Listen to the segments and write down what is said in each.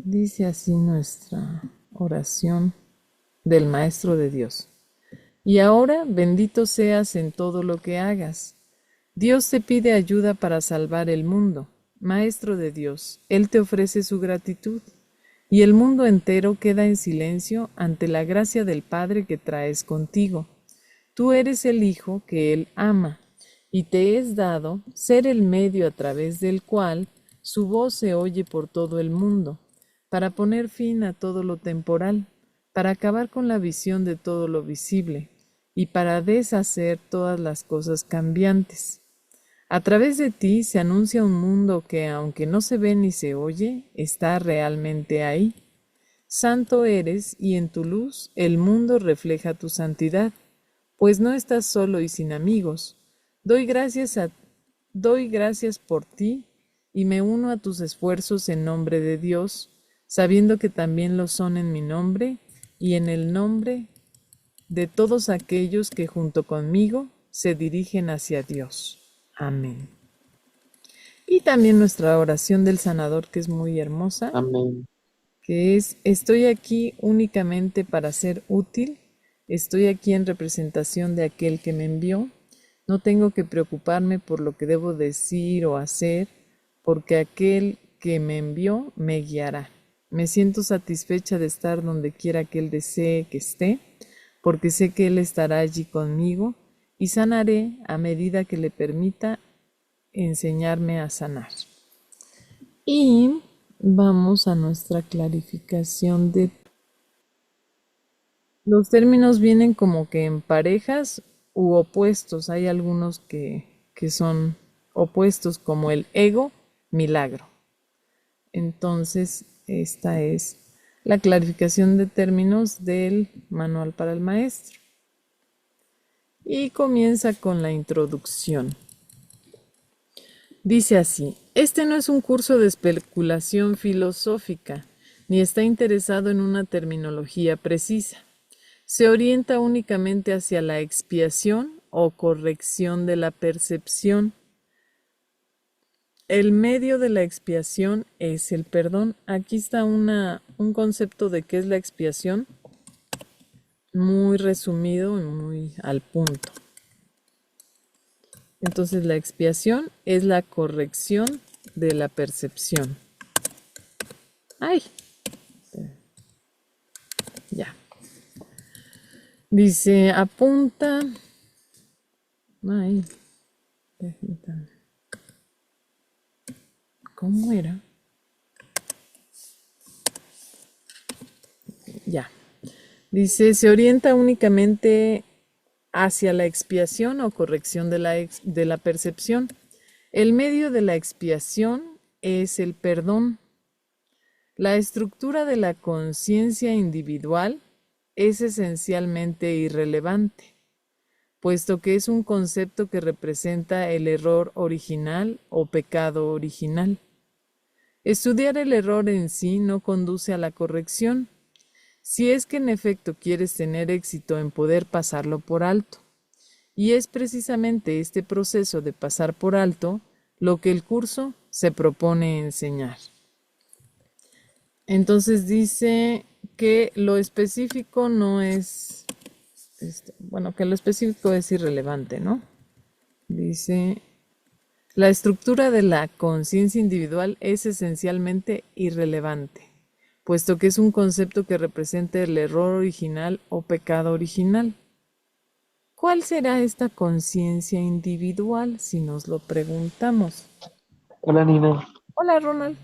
Dice así nuestra oración del Maestro de Dios. Y ahora bendito seas en todo lo que hagas. Dios te pide ayuda para salvar el mundo. Maestro de Dios, Él te ofrece su gratitud, y el mundo entero queda en silencio ante la gracia del Padre que traes contigo. Tú eres el Hijo que Él ama, y te es dado ser el medio a través del cual su voz se oye por todo el mundo, para poner fin a todo lo temporal, para acabar con la visión de todo lo visible, y para deshacer todas las cosas cambiantes. A través de ti se anuncia un mundo que, aunque no se ve ni se oye, está realmente ahí. Santo eres, y en tu luz el mundo refleja tu santidad, pues no estás solo y sin amigos. Doy gracias a, doy gracias por ti y me uno a tus esfuerzos en nombre de Dios, sabiendo que también lo son en mi nombre y en el nombre de todos aquellos que junto conmigo se dirigen hacia Dios. Amén. Y también nuestra oración del sanador, que es muy hermosa, Amén. que es: estoy aquí únicamente para ser útil, estoy aquí en representación de aquel que me envió, no tengo que preocuparme por lo que debo decir o hacer, porque aquel que me envió me guiará. Me siento satisfecha de estar donde quiera que Él desee que esté, porque sé que Él estará allí conmigo y sanaré a medida que le permita enseñarme a sanar. Y vamos a nuestra clarificación de... Los términos vienen como que en parejas u opuestos. Hay algunos que son opuestos, como el ego, milagro. Entonces, esta es la clarificación de términos del manual para el maestro. Y comienza con la introducción. Dice así: este no es un curso de especulación filosófica, ni está interesado en una terminología precisa. Se orienta únicamente hacia la expiación o corrección de la percepción. El medio de la expiación es el perdón. Aquí está un concepto de qué es la expiación, muy resumido y muy al punto. Entonces, la expiación es la corrección de la percepción. ¡Ay! Ya. Dice, apunta. Ay, ¿cómo era? Ya. Dice, se orienta únicamente hacia la expiación o corrección de la percepción. El medio de la expiación es el perdón. La estructura de la conciencia individual es esencialmente irrelevante, puesto que es un concepto que representa el error original o pecado original. Estudiar el error en sí no conduce a la corrección, si es que en efecto quieres tener éxito en poder pasarlo por alto. Y es precisamente este proceso de pasar por alto lo que el curso se propone enseñar. Entonces dice que lo específico no es, bueno, que lo específico es irrelevante, ¿no? Dice, la estructura de la conciencia individual es esencialmente irrelevante, puesto que es un concepto que representa el error original o pecado original. ¿Cuál será esta conciencia individual si nos lo preguntamos? Hola Nina. Hola, Ronald.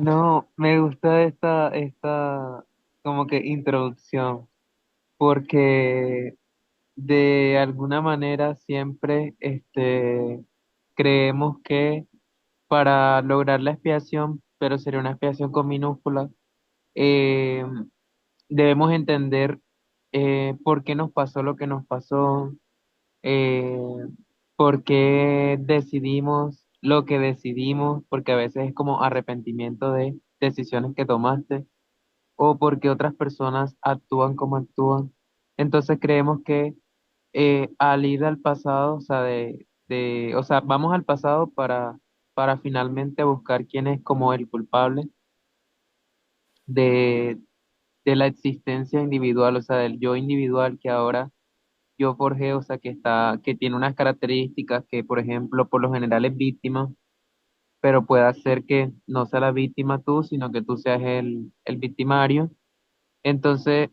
No, me gusta esta como que introducción, porque de alguna manera siempre creemos que para lograr la expiación, pero sería una expiación con minúscula, eh, debemos entender por qué nos pasó lo que nos pasó, eh, por qué decidimos lo que decidimos, porque a veces es como arrepentimiento de decisiones que tomaste, o porque otras personas actúan como actúan. Entonces creemos que al ir al pasado, o sea, o sea, vamos al pasado para finalmente buscar quién es como el culpable. de, de la existencia individual, o sea, del yo individual que ahora yo forjé, o sea, que tiene unas características que, por ejemplo, por lo general es víctima, pero puede hacer que no sea la víctima tú, sino que tú seas el victimario. Entonces,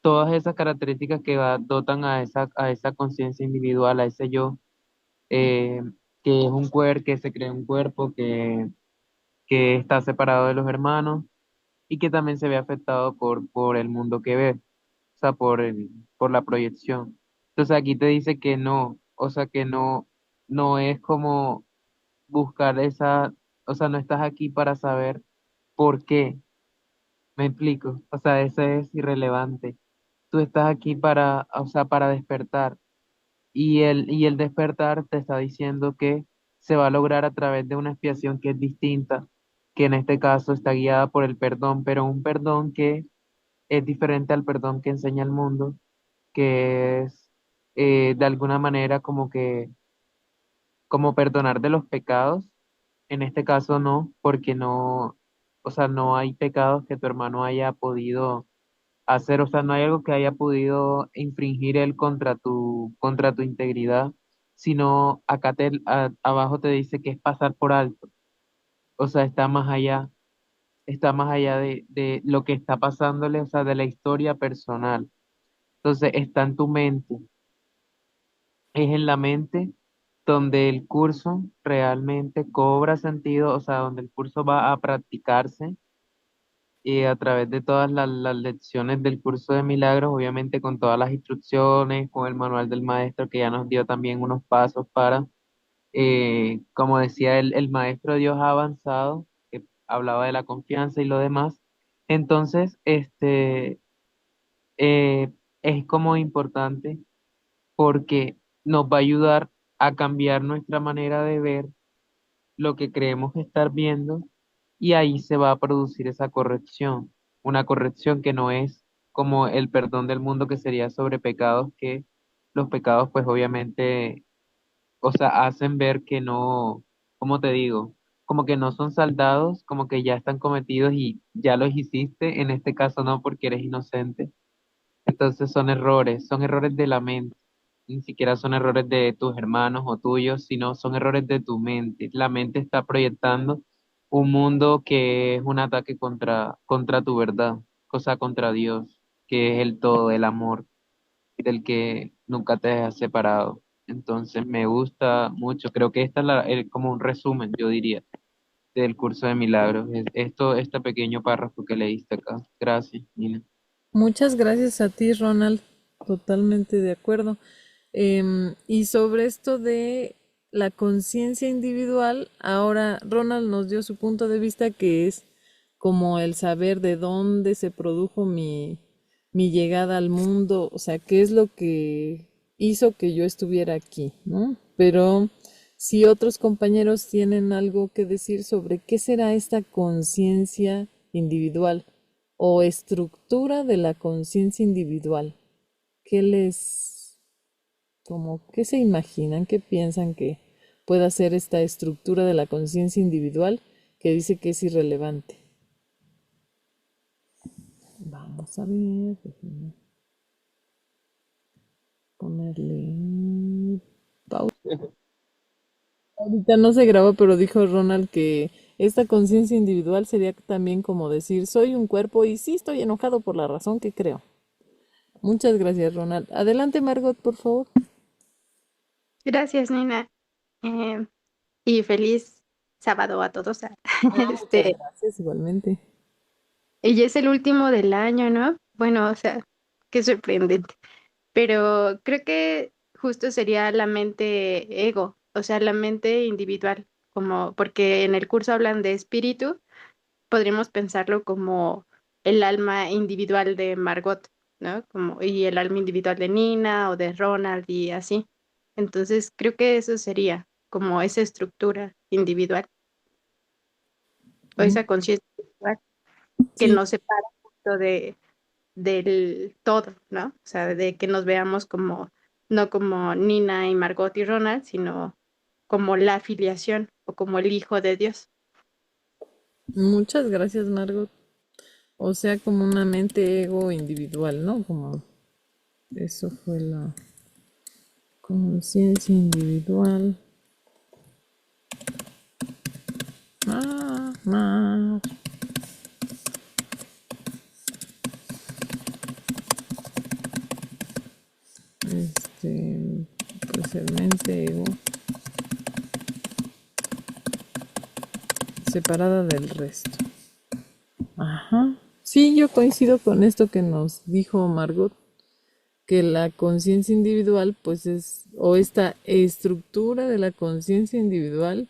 todas esas características que dotan a esa conciencia individual, a ese yo, eh, que es un cuerpo, que se crea un cuerpo, que está separado de los hermanos y que también se ve afectado por el mundo que ve, o sea, por la proyección. Entonces aquí te dice que no, o sea, que no, no es como buscar esa, o sea, no estás aquí para saber por qué, me explico, o sea, eso es irrelevante. Tú estás aquí para, o sea, para despertar. Y el despertar te está diciendo que se va a lograr a través de una expiación que es distinta, que en este caso está guiada por el perdón, pero un perdón que es diferente al perdón que enseña el mundo, que es de alguna manera como perdonar de los pecados. En este caso no, porque no, o sea, no hay pecados que tu hermano haya podido hacer, o sea, no hay algo que haya podido infringir él contra tu integridad, sino acá abajo te dice que es pasar por alto, o sea, está más allá de lo que está pasándole, o sea, de la historia personal. Entonces, está en tu mente, es en la mente donde el curso realmente cobra sentido, o sea, donde el curso va a practicarse y a través de todas las lecciones del curso de milagros, obviamente con todas las instrucciones, con el manual del maestro que ya nos dio también unos pasos para, como decía el maestro, Dios ha avanzado, que hablaba de la confianza y lo demás. Entonces, es como importante porque nos va a ayudar a cambiar nuestra manera de ver lo que creemos estar viendo y ahí se va a producir esa corrección, una corrección que no es como el perdón del mundo que sería sobre pecados, que los pecados pues obviamente, o sea, hacen ver que no, como te digo, como que no son saldados, como que ya están cometidos y ya los hiciste, en este caso no porque eres inocente. Entonces son errores de la mente, ni siquiera son errores de tus hermanos o tuyos, sino son errores de tu mente. La mente está proyectando un mundo que es un ataque contra tu verdad, cosa contra Dios, que es el todo, el amor, del que nunca te has separado. Entonces me gusta mucho, creo que esta es como un resumen, yo diría, del curso de milagros. Este pequeño párrafo que leíste acá. Gracias, Nina. Muchas gracias a ti, Ronald. Totalmente de acuerdo. Y sobre esto de la conciencia individual, ahora Ronald nos dio su punto de vista que es como el saber de dónde se produjo mi llegada al mundo, o sea, qué es lo que hizo que yo estuviera aquí, ¿no? Pero si otros compañeros tienen algo que decir sobre qué será esta conciencia individual o estructura de la conciencia individual, ¿qué les, como, qué se imaginan, qué piensan que pueda ser esta estructura de la conciencia individual que dice que es irrelevante? Vamos a ver, déjenme ponerle pausa. Ahorita no se grabó, pero dijo Ronald que esta conciencia individual sería también como decir, soy un cuerpo y sí estoy enojado por la razón que creo. Muchas gracias, Ronald. Adelante, Margot, por favor. Gracias, Nina. Eh, y feliz sábado a todos. Ah, muchas Este, gracias, igualmente. y ya es el último del año, ¿no? Bueno, o sea, qué sorprendente. Pero creo que justo sería la mente ego, o sea, la mente individual, como porque en el curso hablan de espíritu, podríamos pensarlo como el alma individual de Margot, ¿no? Como, y el alma individual de Nina o de Ronald y así. Entonces, creo que eso sería como esa estructura individual o Mm, esa conciencia individual que sí, nos separa justo del todo, ¿no? O sea, de que nos veamos como, no como Nina y Margot y Ronald, sino como la afiliación o como el hijo de Dios. muchas gracias, Margot. O sea, como una mente ego individual, ¿no? Como eso fue la conciencia individual. Más. Puede ser mente ego separada del resto. Ajá. Sí, yo coincido con esto que nos dijo Margot, que la conciencia individual, pues es, o esta estructura de la conciencia individual,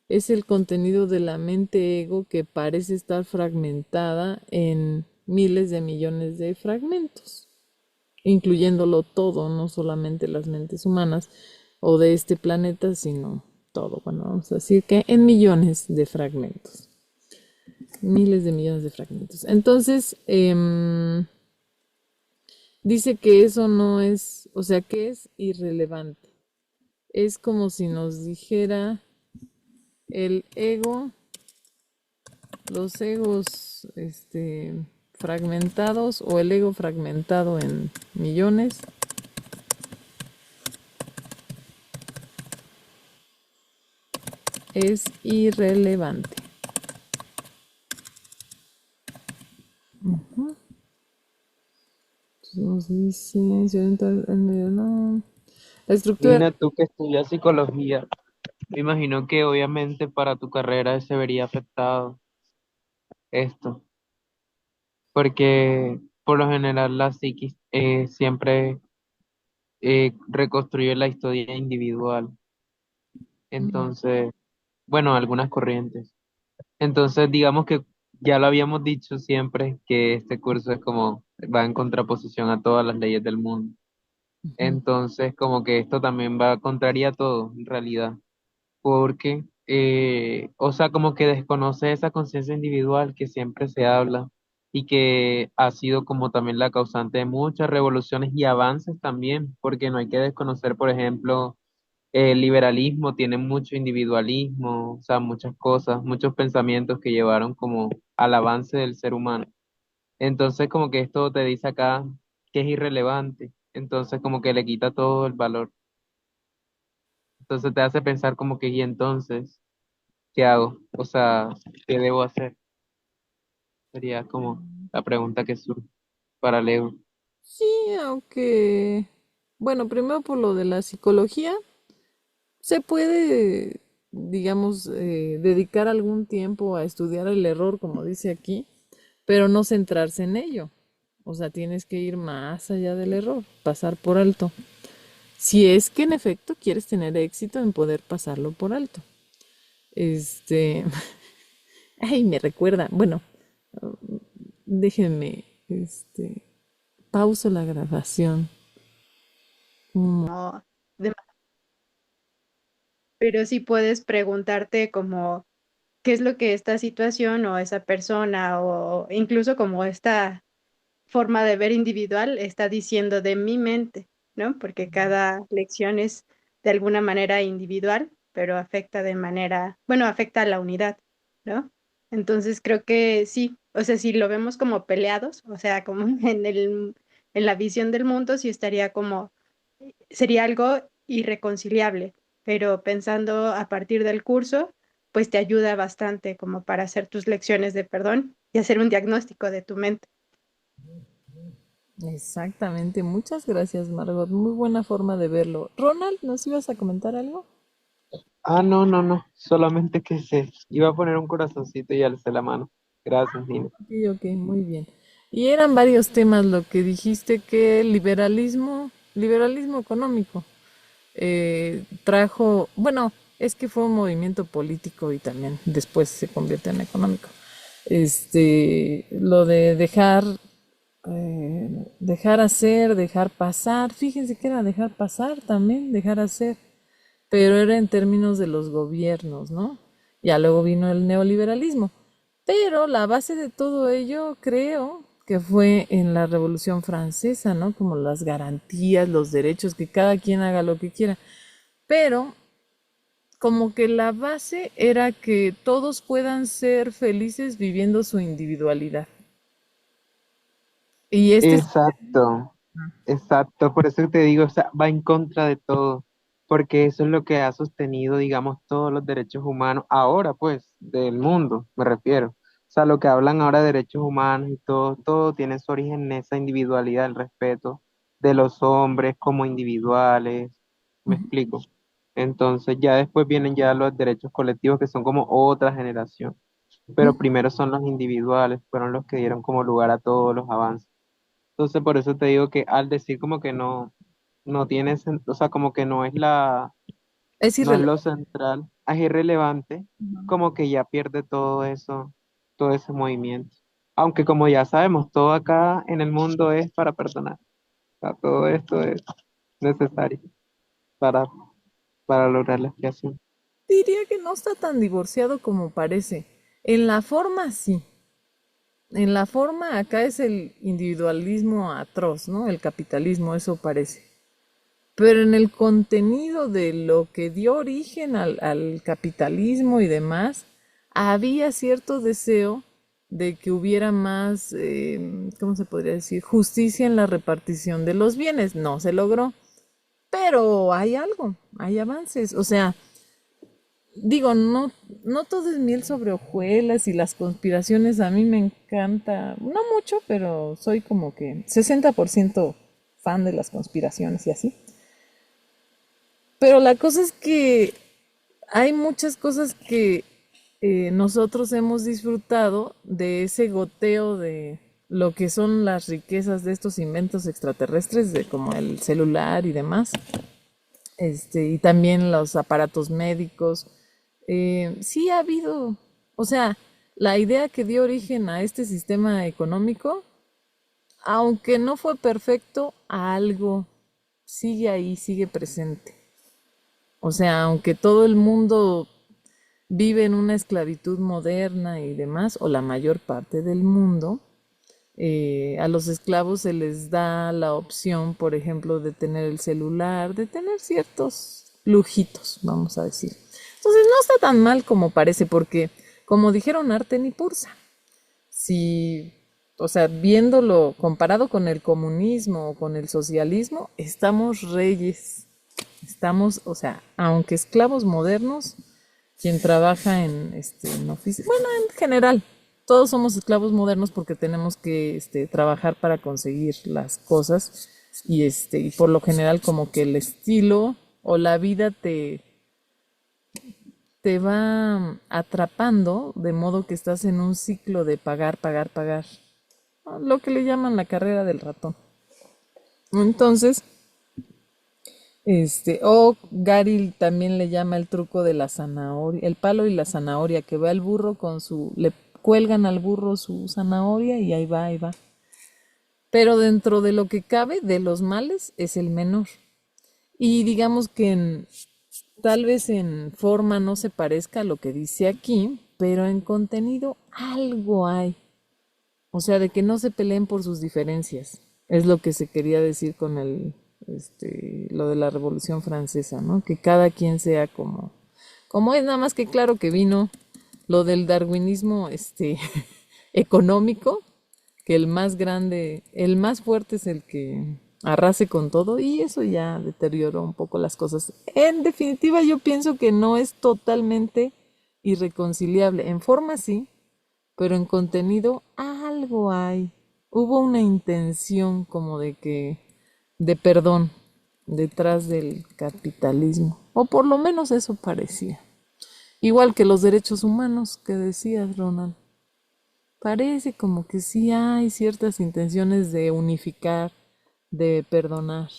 es el contenido de la mente ego que parece estar fragmentada en miles de millones de fragmentos, incluyéndolo todo, no solamente las mentes humanas o de este planeta, sino todo. Bueno, vamos a decir que en millones de fragmentos. Miles de millones de fragmentos. Entonces, dice que eso no es, o sea, que es irrelevante. Es como si nos dijera el ego, los egos, fragmentados o el ego fragmentado en millones es irrelevante. Entonces nos dice, se orienta el medio, no. La estructura, Lina, tú que estudias psicología, me imagino que obviamente para tu carrera se vería afectado esto, porque por lo general la psiquis siempre reconstruye la historia individual. Entonces, bueno, algunas corrientes. Entonces, digamos que ya lo habíamos dicho siempre que este curso es como va en contraposición a todas las leyes del mundo. Entonces, como que esto también va contraria a todo, en realidad, porque, o sea, como que desconoce esa conciencia individual que siempre se habla y que ha sido como también la causante de muchas revoluciones y avances también, porque no hay que desconocer, por ejemplo, el liberalismo tiene mucho individualismo, o sea, muchas cosas, muchos pensamientos que llevaron como al avance del ser humano. Entonces, como que esto te dice acá que es irrelevante, entonces como que le quita todo el valor. Entonces te hace pensar como que, ¿y entonces qué hago? O sea, ¿qué debo hacer? Sería como la pregunta que surge para Leo. sí, aunque, bueno, primero por lo de la psicología, se puede, digamos, dedicar algún tiempo a estudiar el error, como dice aquí, pero no centrarse en ello. O sea, tienes que ir más allá del error, pasar por alto. Si es que en efecto quieres tener éxito en poder pasarlo por alto. Este, ay, me recuerda, bueno, déjenme, pauso la grabación. No, de- pero sí puedes preguntarte como qué es lo que esta situación o esa persona o incluso como esta forma de ver individual está diciendo de mi mente, ¿no? Porque cada lección es de alguna manera individual, pero afecta de manera, bueno, afecta a la unidad, ¿no? Entonces creo que sí, o sea, si lo vemos como peleados, o sea, como en la visión del mundo, sí estaría como, sería algo irreconciliable, pero pensando a partir del curso, pues te ayuda bastante como para hacer tus lecciones de perdón y hacer un diagnóstico de tu mente. Exactamente, muchas gracias, Margot. Muy buena forma de verlo. Ronald, ¿nos ibas a comentar algo? Ah, no, no, no, solamente que se iba a poner un corazoncito y alcé la mano. Gracias, Nina. Ok, ok, muy bien. Y eran varios temas lo que dijiste que el liberalismo económico trajo, bueno, es que fue un movimiento político y también después se convierte en económico. Lo de dejar hacer, dejar pasar, fíjense que era dejar pasar también, dejar hacer, pero era en términos de los gobiernos, ¿no? Ya luego vino el neoliberalismo, pero la base de todo ello creo que fue en la Revolución Francesa, ¿no? Como las garantías, los derechos, que cada quien haga lo que quiera, pero como que la base era que todos puedan ser felices viviendo su individualidad. Y este es... Exacto. Exacto, por eso te digo, o sea, va en contra de todo, porque eso es lo que ha sostenido, digamos, todos los derechos humanos, ahora pues, del mundo, me refiero. O sea, lo que hablan ahora de derechos humanos y todo, todo tiene su origen en esa individualidad, el respeto de los hombres como individuales, me Ujú, explico. Entonces ya después vienen ya los derechos colectivos que son como otra generación, pero ujú. primero son los individuales, fueron los que dieron como lugar a todos los avances. Entonces, por eso te digo que al decir como que no, no tiene, o sea, como que Es no es irrelevante. lo central, es irrelevante, como que ya pierde todo eso, todo ese movimiento. Aunque como ya sabemos, todo acá en el mundo es para perdonar. O sea, todo esto es necesario para, para lograr la expiación. Diría que no está tan divorciado como parece. En la forma sí. En la forma acá es el individualismo atroz, ¿no? El capitalismo, eso parece. Pero en el contenido de lo que dio origen al capitalismo y demás, había cierto deseo de que hubiera más, ¿cómo se podría decir? Justicia en la repartición de los bienes. No se logró, pero hay algo, hay avances. O sea, digo, no, no todo es miel sobre hojuelas y las conspiraciones a mí me encanta, no mucho, pero soy como que 60% fan de las conspiraciones y así. Pero la cosa es que hay muchas cosas que nosotros hemos disfrutado de ese goteo de lo que son las riquezas de estos inventos extraterrestres, de como el celular y demás, y también los aparatos médicos. Sí ha habido, o sea, la idea que dio origen a este sistema económico, aunque no fue perfecto, algo sigue ahí, sigue presente. O sea, aunque todo el mundo vive en una esclavitud moderna y demás, o la mayor parte del mundo, a los esclavos se les da la opción, por ejemplo, de tener el celular, de tener ciertos lujitos, vamos a decir. Entonces no está tan mal como parece, porque como dijeron Arte ni Pursa, si, o sea, viéndolo comparado con el comunismo o con el socialismo, estamos reyes. Estamos, o sea, aunque esclavos modernos, quien trabaja en oficio, bueno, en general, todos somos esclavos modernos porque tenemos que trabajar para conseguir las cosas y por lo general como que el estilo o la vida te va atrapando de modo que estás en un ciclo de pagar, pagar, pagar, ¿no? Lo que le llaman la carrera del ratón. Entonces, o Gary también le llama el truco de la zanahoria, el palo y la zanahoria, que va el burro con le cuelgan al burro su zanahoria y ahí va, ahí va. Pero dentro de lo que cabe, de los males, es el menor. Y digamos que tal vez en forma no se parezca a lo que dice aquí, pero en contenido algo hay. O sea, de que no se peleen por sus diferencias. Es lo que se quería decir con lo de la Revolución Francesa, ¿no? Que cada quien sea como es, nada más que claro que vino lo del darwinismo, económico, que el más grande, el más fuerte es el que arrase con todo y eso ya deterioró un poco las cosas. En definitiva, yo pienso que no es totalmente irreconciliable. En forma sí, pero en contenido algo hay. Hubo una intención como de perdón detrás del capitalismo, o por lo menos eso parecía. Igual que los derechos humanos que decías, Ronald. Parece como que sí hay ciertas intenciones de unificar, de perdonar.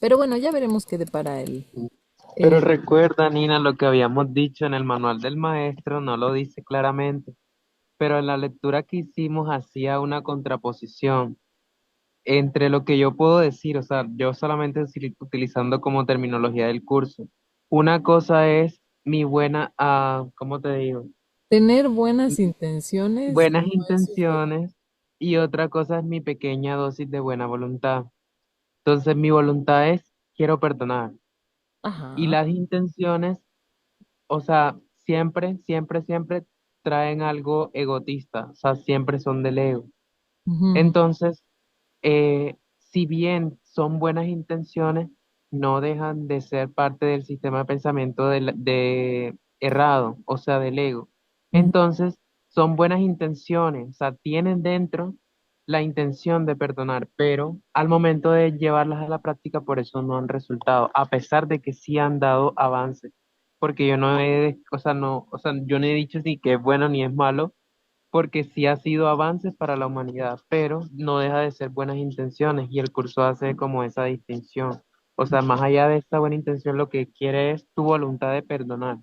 Pero bueno, ya veremos qué depara Pero el... recuerda, Nina, lo que habíamos dicho en el manual del maestro, no lo dice claramente, pero en la lectura que hicimos hacía una contraposición entre lo que yo puedo decir, o sea, yo solamente utilizando como terminología del curso. Una cosa es mi buena, ¿cómo te digo? Tener buenas intenciones Buenas no es intenciones y otra cosa es mi pequeña dosis de buena voluntad. Entonces, mi voluntad es quiero perdonar y Ajá. las intenciones, o sea, siempre, siempre, siempre traen algo egotista, o sea, siempre son del ego. Ujú, Entonces, si bien son buenas intenciones, no dejan de ser parte del sistema de pensamiento de errado, o sea, del ego. ujú. Entonces, son buenas intenciones, o sea, tienen dentro la intención de perdonar, pero al momento de llevarlas a la práctica, por eso no han resultado, a pesar de que sí han dado avances, porque yo no he, o sea, no, o sea, yo no he dicho ni que es bueno ni es malo, porque sí ha sido avances para la humanidad, pero no deja de ser buenas intenciones y el curso hace como esa distinción. O sea, más allá de esta buena intención, lo que quiere es tu voluntad de perdonar.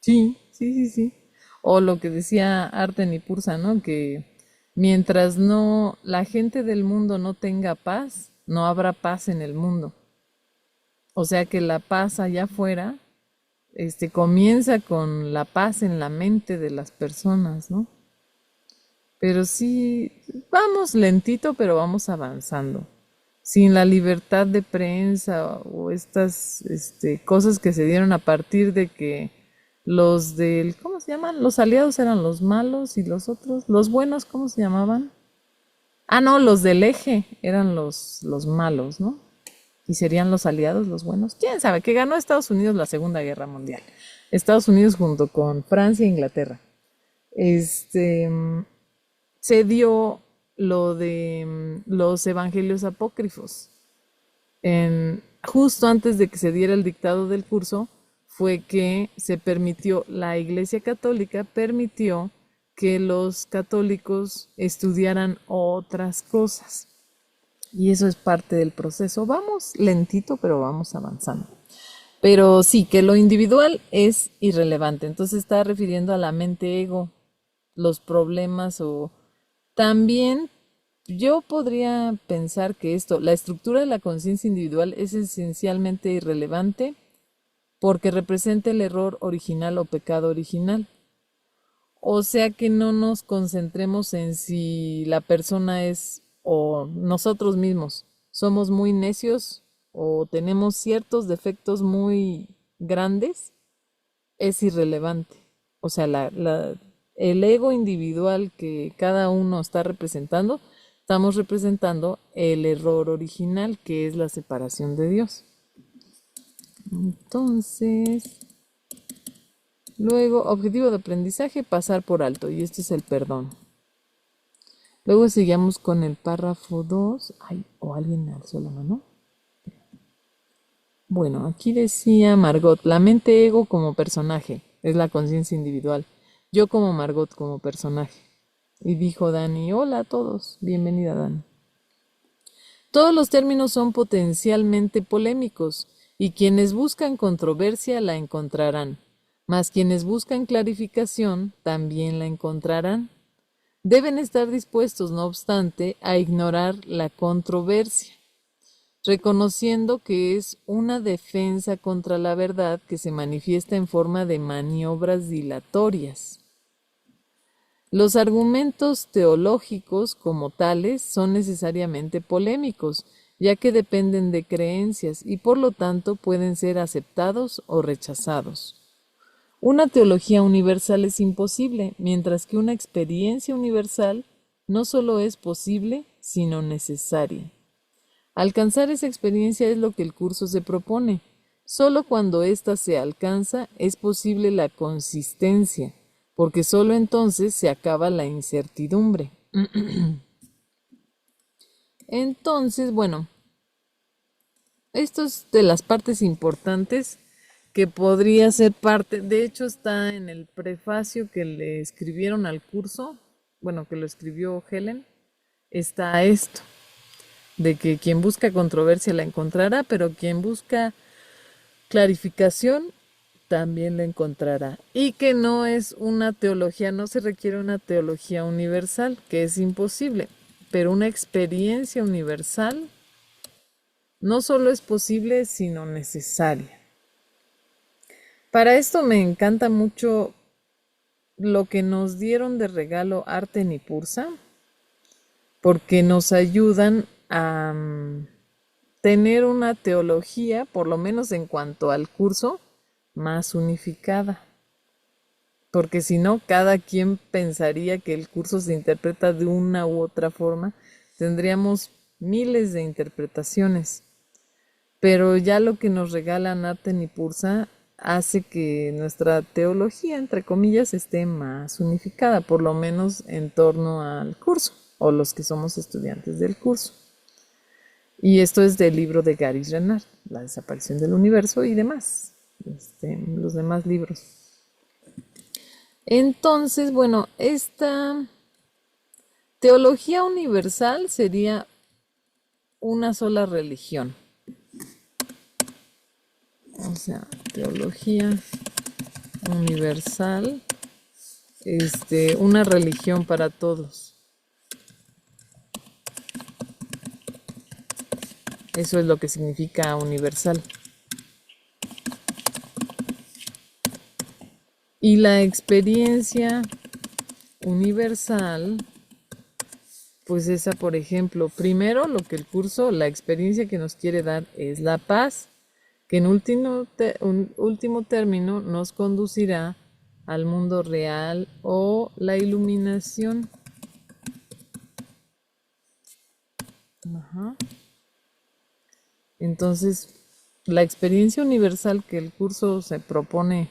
Sí, sí, sí, sí. O lo que decía Arten y Pursa, ¿no? Que mientras no la gente del mundo no tenga paz, no habrá paz en el mundo. O sea que la paz allá afuera, comienza con la paz en la mente de las personas, ¿no? Pero sí, vamos lentito, pero vamos avanzando. Sin la libertad de prensa o estas cosas que se dieron a partir de que los del, ¿cómo se llaman? Los aliados eran los malos y los otros, los buenos, ¿cómo se llamaban? Ah, no, los del eje eran los malos, ¿no? Y serían los aliados los buenos. ¿Quién sabe? Que ganó Estados Unidos la Segunda Guerra Mundial. Estados Unidos junto con Francia e Inglaterra. Este, se dio lo de los evangelios apócrifos. Justo antes de que se diera el dictado del curso, fue que se permitió, la Iglesia Católica permitió que los católicos estudiaran otras cosas. Y eso es parte del proceso. Vamos lentito, pero vamos avanzando. Pero sí, que lo individual es irrelevante. Entonces está refiriendo a la mente ego, los problemas o también yo podría pensar que esto, la estructura de la conciencia individual es esencialmente irrelevante porque representa el error original o pecado original. O sea que no nos concentremos en si la persona es o nosotros mismos somos muy necios o tenemos ciertos defectos muy grandes, es irrelevante. O sea, el ego individual que cada uno está representando, estamos representando el error original, que es la separación de Dios. Entonces, luego, objetivo de aprendizaje, pasar por alto, y este es el perdón. Luego seguimos con el párrafo 2. Ay, o alguien alzó la mano. Bueno, aquí decía Margot, la mente ego como personaje, es la conciencia individual. Yo como Margot como personaje. Y dijo Dani, hola a todos, bienvenida Dani. Todos los términos son potencialmente polémicos y quienes buscan controversia la encontrarán, mas quienes buscan clarificación también la encontrarán. Deben estar dispuestos, no obstante, a ignorar la controversia, reconociendo que es una defensa contra la verdad que se manifiesta en forma de maniobras dilatorias. Los argumentos teológicos como tales son necesariamente polémicos, ya que dependen de creencias y por lo tanto pueden ser aceptados o rechazados. Una teología universal es imposible, mientras que una experiencia universal no solo es posible, sino necesaria. Alcanzar esa experiencia es lo que el curso se propone. Solo cuando ésta se alcanza es posible la consistencia, porque solo entonces se acaba la incertidumbre. Entonces, bueno, esto es de las partes importantes que podría ser parte, de hecho está en el prefacio que le escribieron al curso, bueno, que lo escribió Helen, está esto, de que quien busca controversia la encontrará, pero quien busca clarificación también la encontrará. Y que no es una teología, no se requiere una teología universal, que es imposible, pero una experiencia universal no solo es posible, sino necesaria. Para esto me encanta mucho lo que nos dieron de regalo Arten y Pursa, porque nos ayudan a tener una teología, por lo menos en cuanto al curso, más unificada. porque si no, cada quien pensaría que el curso se interpreta de una u otra forma. Tendríamos miles de interpretaciones, pero ya lo que nos regala Naten y Pursa hace que nuestra teología, entre comillas, esté más unificada, por lo menos en torno al curso, o los que somos estudiantes del curso. Y esto es del libro de Gary Renard, La desaparición del universo y demás, los demás libros. Entonces, bueno, esta teología universal sería una sola religión. O sea, teología universal, una religión para todos. Eso es lo que significa universal. Y la experiencia universal, pues esa, por ejemplo, primero lo que el curso, la experiencia que nos quiere dar es la paz, que en último término nos conducirá al mundo real o la iluminación. Ajá. Entonces, la experiencia universal que el curso se propone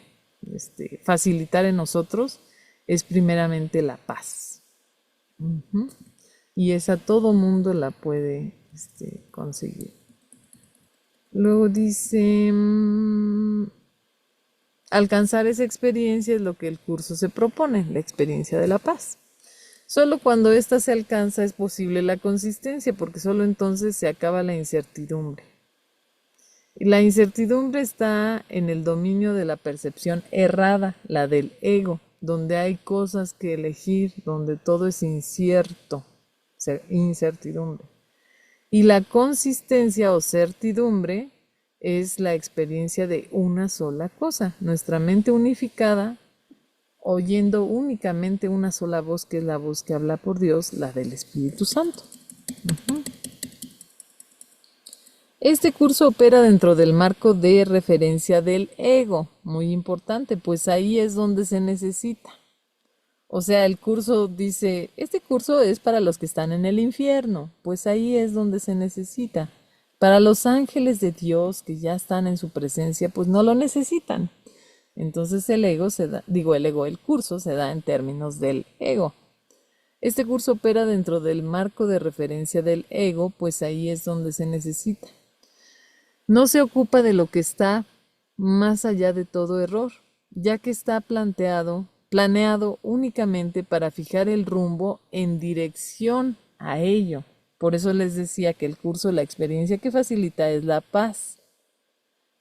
facilitar en nosotros es primeramente la paz. Y esa todo mundo la puede conseguir. Luego dice, alcanzar esa experiencia es lo que el curso se propone, la experiencia de la paz. Solo cuando ésta se alcanza es posible la consistencia, porque solo entonces se acaba la incertidumbre. La incertidumbre está en el dominio de la percepción errada, la del ego, donde hay cosas que elegir, donde todo es incierto, incertidumbre. Y la consistencia o certidumbre es la experiencia de una sola cosa, nuestra mente unificada, oyendo únicamente una sola voz, que es la voz que habla por Dios, la del Espíritu Santo. Este curso opera dentro del marco de referencia del ego, muy importante, pues ahí es donde se necesita. O sea, el curso dice, este curso es para los que están en el infierno, pues ahí es donde se necesita. Para los ángeles de Dios que ya están en su presencia, pues no lo necesitan. Entonces el curso se da en términos del ego. Este curso opera dentro del marco de referencia del ego, pues ahí es donde se necesita. No se ocupa de lo que está más allá de todo error, ya que está planeado únicamente para fijar el rumbo en dirección a ello. Por eso les decía que el curso, la experiencia que facilita es la paz.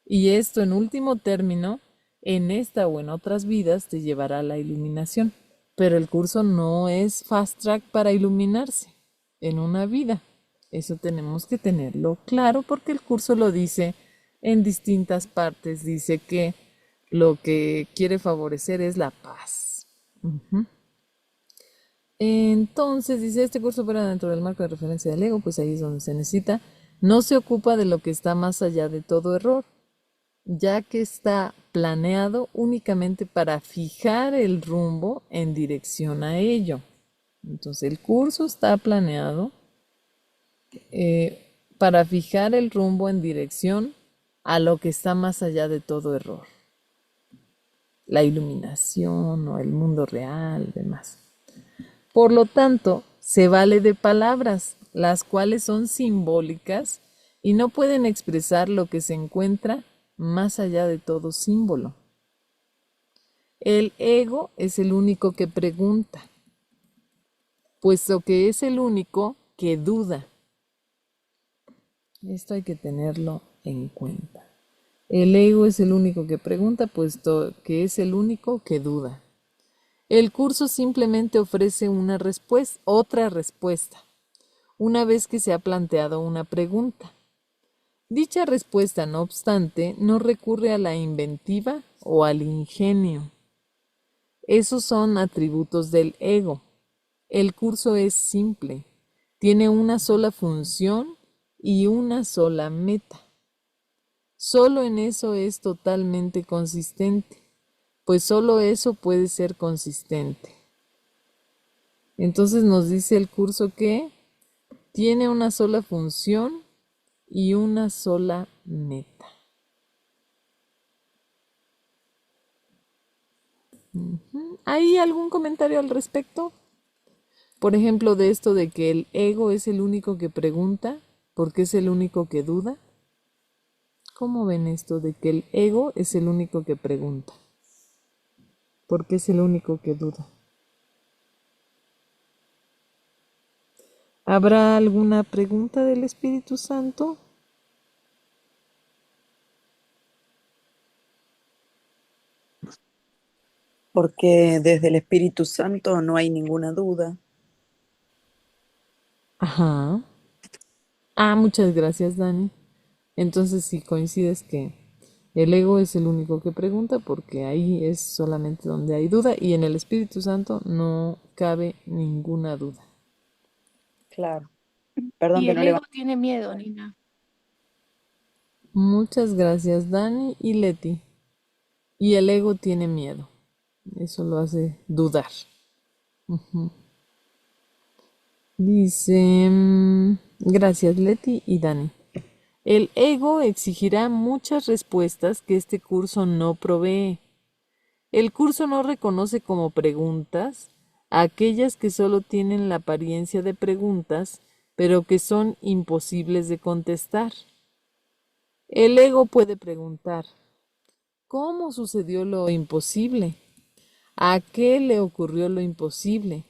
Y esto, en último término, en esta o en otras vidas te llevará a la iluminación. Pero el curso no es fast track para iluminarse en una vida. Eso tenemos que tenerlo claro, porque el curso lo dice en distintas partes. Dice que lo que quiere favorecer es la paz. Entonces, dice, este curso opera dentro del marco de referencia del ego, pues ahí es donde se necesita. No se ocupa de lo que está más allá de todo error, ya que está planeado únicamente para fijar el rumbo en dirección a ello. Entonces, el curso está planeado para fijar el rumbo en dirección a lo que está más allá de todo error. La iluminación o el mundo real, demás. Por lo tanto, se vale de palabras, las cuales son simbólicas y no pueden expresar lo que se encuentra más allá de todo símbolo. El ego es el único que pregunta, puesto que es el único que duda. Esto hay que tenerlo en cuenta. El ego es el único que pregunta, puesto que es el único que duda. El curso simplemente ofrece otra respuesta, una vez que se ha planteado una pregunta. Dicha respuesta, no obstante, no recurre a la inventiva o al ingenio. Esos son atributos del ego. El curso es simple, tiene una sola función y una sola meta. Solo en eso es totalmente consistente. pues solo eso puede ser consistente. Entonces nos dice el curso que tiene una sola función y una sola meta. ¿Hay algún comentario al respecto? Por ejemplo, de esto de que el ego es el único que pregunta, porque es el único que duda. ¿Cómo ven esto de que el ego es el único que pregunta? Porque es el único que duda. ¿Habrá alguna pregunta del Espíritu Santo? Porque desde el Espíritu Santo no hay ninguna duda. Ajá. Ah, muchas gracias, Dani. Entonces sí coincides que el ego es el único que pregunta porque ahí es solamente donde hay duda y en el Espíritu Santo no cabe ninguna duda. Claro. Perdón Y que el no ego levanté. tiene miedo, Nina. Muchas gracias, Dani y Leti. Y el ego tiene miedo. Eso lo hace dudar. Dice, gracias, Leti y Dani. El ego exigirá muchas respuestas que este curso no provee. El curso no reconoce como preguntas aquellas que solo tienen la apariencia de preguntas, pero que son imposibles de contestar. El ego puede preguntar, ¿cómo sucedió lo imposible? ¿A qué le ocurrió lo imposible?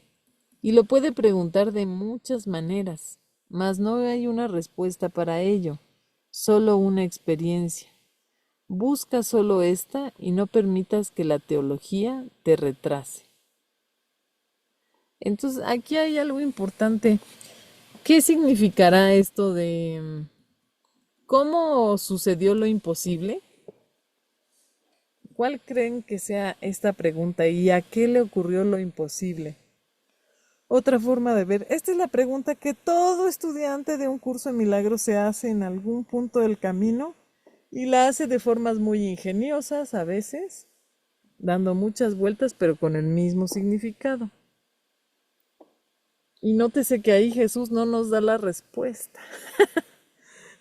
Y lo puede preguntar de muchas maneras, mas no hay una respuesta para ello, solo una experiencia. Busca solo esta y no permitas que la teología te retrase. Entonces, aquí hay algo importante. ¿Qué significará esto de cómo sucedió lo imposible? ¿Cuál creen que sea esta pregunta y a qué le ocurrió lo imposible? Otra forma de ver, esta es la pregunta que todo estudiante de un curso de milagros se hace en algún punto del camino y la hace de formas muy ingeniosas a veces, dando muchas vueltas pero con el mismo significado. Y nótese que ahí Jesús no nos da la respuesta.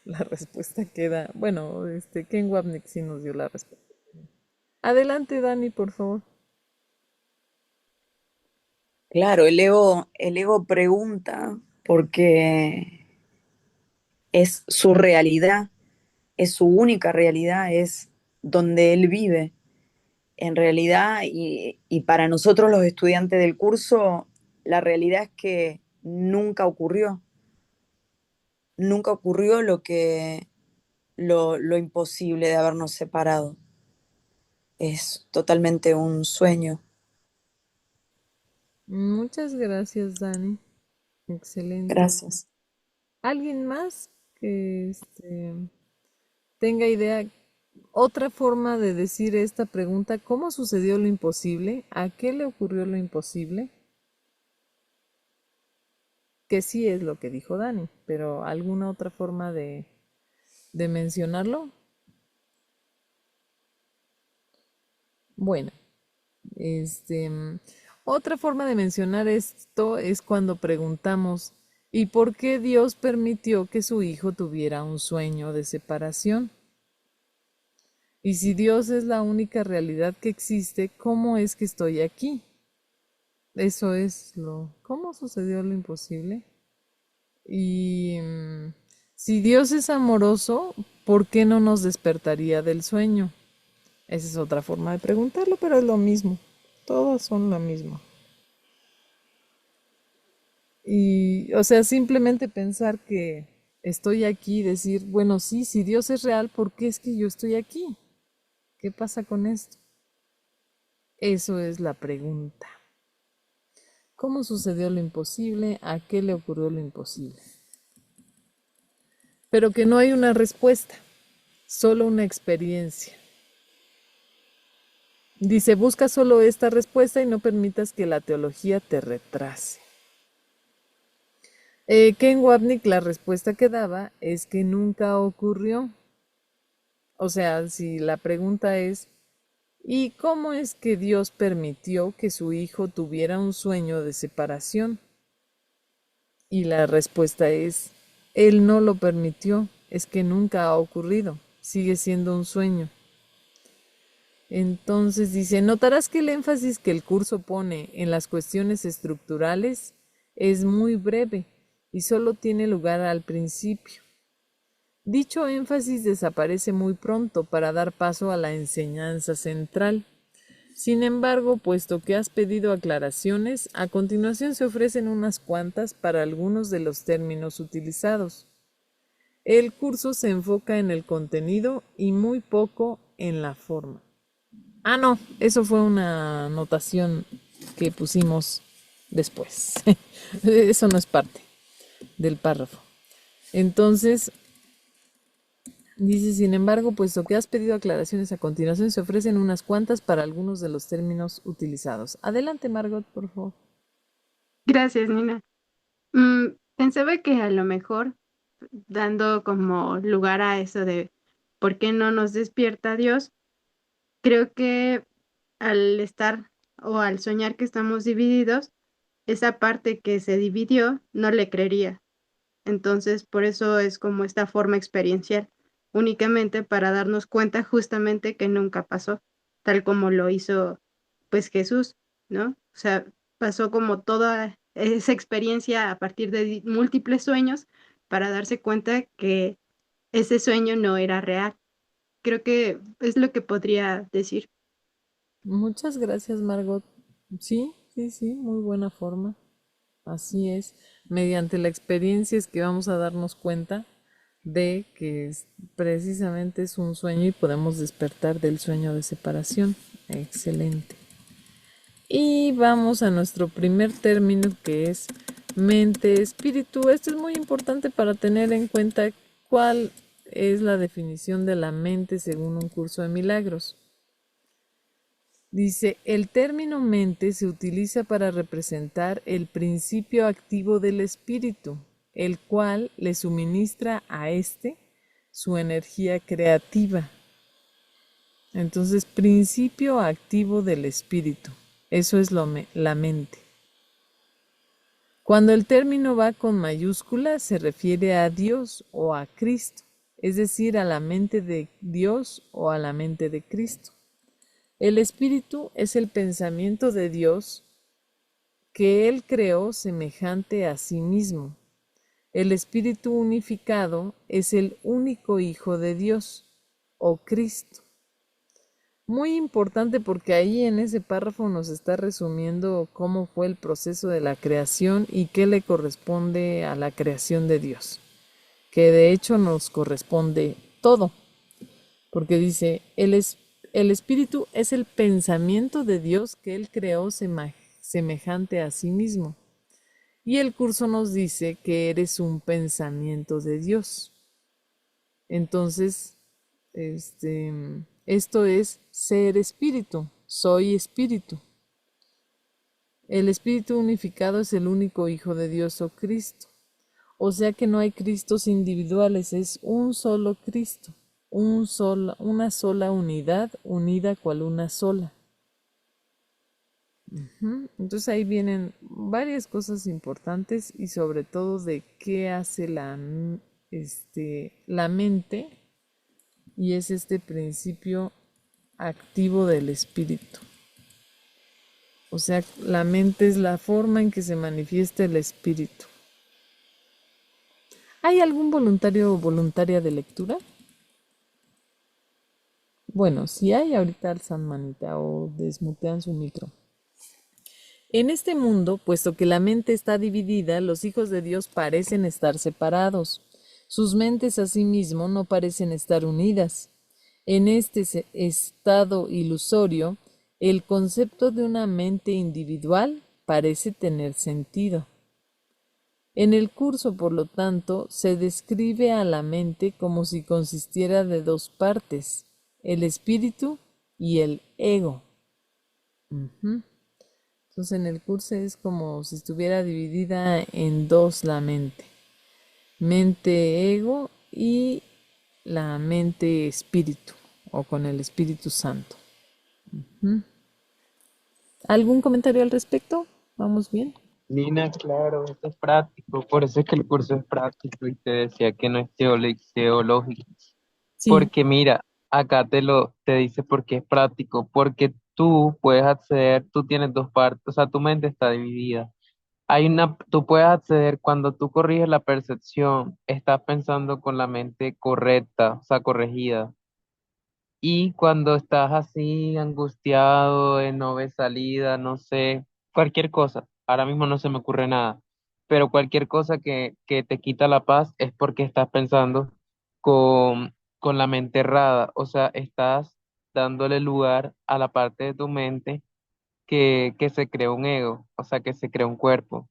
La respuesta queda, bueno, Ken Wapnick sí nos dio la respuesta. Adelante, Dani, por favor. Claro, el ego pregunta porque es su realidad, es su única realidad, es donde él vive. En realidad, y para nosotros los estudiantes del curso, la realidad es que nunca ocurrió lo imposible de habernos separado. Es totalmente un sueño. Muchas gracias, Dani. Excelente. Gracias. ¿Alguien más que tenga idea? Otra forma de decir esta pregunta, ¿cómo sucedió lo imposible? ¿A qué le ocurrió lo imposible? Que sí es lo que dijo Dani, pero ¿alguna otra forma de mencionarlo? Bueno, este, otra forma de mencionar esto es cuando preguntamos, ¿y por qué Dios permitió que su hijo tuviera un sueño de separación? Y si Dios es la única realidad que existe, ¿cómo es que estoy aquí? Eso es ¿cómo sucedió lo imposible? Y si Dios es amoroso, ¿por qué no nos despertaría del sueño? Esa es otra forma de preguntarlo, pero es lo mismo. Todas son lo mismo. Y, o sea, simplemente pensar que estoy aquí y decir, bueno, sí, si Dios es real, ¿por qué es que yo estoy aquí? ¿Qué pasa con esto? Eso es la pregunta. ¿Cómo sucedió lo imposible? ¿A qué le ocurrió lo imposible? Pero que no hay una respuesta, solo una experiencia. Dice, busca solo esta respuesta y no permitas que la teología te retrase. Ken Wapnick, la respuesta que daba es que nunca ocurrió. O sea, si la pregunta es, ¿Y cómo es que Dios permitió que su hijo tuviera un sueño de separación? Y la respuesta es, Él no lo permitió, es que nunca ha ocurrido, sigue siendo un sueño. Entonces dice, notarás que el énfasis que el curso pone en las cuestiones estructurales es muy breve y solo tiene lugar al principio. Dicho énfasis desaparece muy pronto para dar paso a la enseñanza central. Sin embargo, puesto que has pedido aclaraciones, a continuación se ofrecen unas cuantas para algunos de los términos utilizados. El curso se enfoca en el contenido y muy poco en la forma. Ah, no, eso fue una anotación que pusimos después. Eso no es parte del párrafo. Entonces, dice, sin embargo, puesto que has pedido aclaraciones a continuación, se ofrecen unas cuantas para algunos de los términos utilizados. Adelante, Margot, por favor. Gracias, Nina. Pensaba que a lo mejor, dando como lugar a eso de por qué no nos despierta Dios, creo que al estar o al soñar que estamos divididos, esa parte que se dividió no le creería. Entonces, por eso es como esta forma experiencial, únicamente para darnos cuenta justamente que nunca pasó, tal como lo hizo pues Jesús, ¿no? O sea, pasó como toda esa experiencia a partir de múltiples sueños para darse cuenta que ese sueño no era real. Creo que es lo que podría decir. Muchas gracias, Margot. Sí, sí, sí, muy buena forma. Así es. Mediante la experiencia es que vamos a darnos cuenta de que precisamente es un sueño y podemos despertar del sueño de separación. Excelente. Y vamos a nuestro primer término que es mente-espíritu. Esto es muy importante para tener en cuenta cuál es la definición de la mente según un curso de milagros. Dice, el término mente se utiliza para representar el principio activo del espíritu, el cual le suministra a éste su energía creativa. Entonces, principio activo del espíritu, eso es la mente. Cuando el término va con mayúscula, se refiere a Dios o a Cristo, es decir, a la mente de Dios o a la mente de Cristo. El espíritu es el pensamiento de Dios que Él creó semejante a sí mismo. El espíritu unificado es el único Hijo de Dios, o Cristo. Muy importante porque ahí en ese párrafo nos está resumiendo cómo fue el proceso de la creación y qué le corresponde a la creación de Dios, que de hecho nos corresponde todo, porque dice, el espíritu es el pensamiento de Dios que Él creó semejante a sí mismo. Y el curso nos dice que eres un pensamiento de Dios. Entonces, esto es ser espíritu, soy espíritu. El espíritu unificado es el único Hijo de Dios o Cristo. O sea que no hay Cristos individuales, es un solo Cristo, una sola unidad, unida cual una sola. Entonces ahí vienen varias cosas importantes y sobre todo de qué hace la mente, y es este principio activo del espíritu. O sea, la mente es la forma en que se manifiesta el espíritu. ¿Hay algún voluntario o voluntaria de lectura? Bueno, si hay, ahorita alzan manita o desmutean su micro. En este mundo, puesto que la mente está dividida, los hijos de Dios parecen estar separados. Sus mentes asimismo no parecen estar unidas. En este estado ilusorio, el concepto de una mente individual parece tener sentido. En el curso, por lo tanto, se describe a la mente como si consistiera de dos partes, el espíritu y el ego. Entonces en el curso es como si estuviera dividida en dos la mente. Mente ego y la mente espíritu o con el Espíritu Santo. ¿Mm? ¿Algún comentario al respecto? ¿Vamos bien? Nina, claro, esto es práctico, por eso es que el curso es práctico y te decía que no es teológico, Sí. porque mira, acá te dice por qué es práctico, porque tú puedes acceder, tú tienes dos partes, o sea, tu mente está dividida. Tú puedes acceder cuando tú corriges la percepción, estás pensando con la mente correcta, o sea, corregida. Y cuando estás así angustiado, no ves salida, no sé, cualquier cosa, ahora mismo no se me ocurre nada, pero cualquier cosa que te quita la paz es porque estás pensando con la mente errada, o sea, estás dándole lugar a la parte de tu mente que se creó un ego, o sea, que se creó un cuerpo.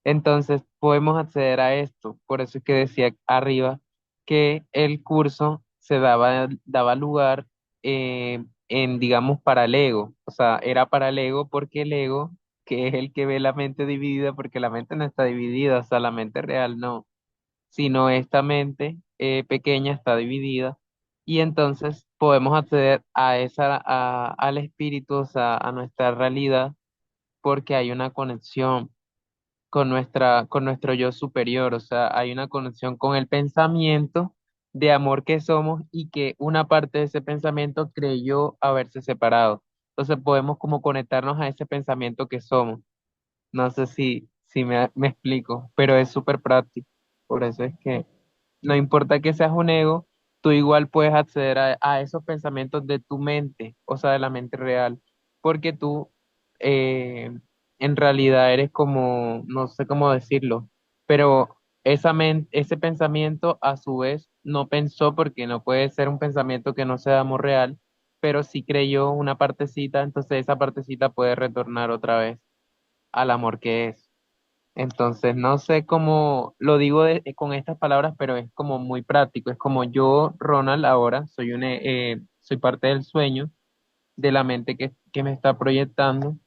Entonces podemos acceder a esto. Por eso es que decía arriba que el curso daba lugar digamos, para el ego. O sea, era para el ego porque el ego, que es el que ve la mente dividida, porque la mente no está dividida, o sea, la mente real no, sino esta mente pequeña está dividida. Y entonces podemos acceder al espíritu, o sea, a nuestra realidad, porque hay una conexión con nuestro yo superior, o sea, hay una conexión con el pensamiento de amor que somos y que una parte de ese pensamiento creyó haberse separado. Entonces podemos como conectarnos a ese pensamiento que somos. No sé si me explico, pero es súper práctico. Por eso es que no importa que seas un ego, tú igual puedes acceder a esos pensamientos de tu mente, o sea, de la mente real, porque tú eh, en realidad eres como, no sé cómo decirlo, pero ese pensamiento a su vez no pensó porque no puede ser un pensamiento que no sea amor real, pero sí creyó una partecita, entonces esa partecita puede retornar otra vez al amor que es. Entonces, no sé cómo lo digo con estas palabras, pero es como muy práctico. Es como yo, Ronald, ahora soy parte del sueño, de la mente que me está proyectando,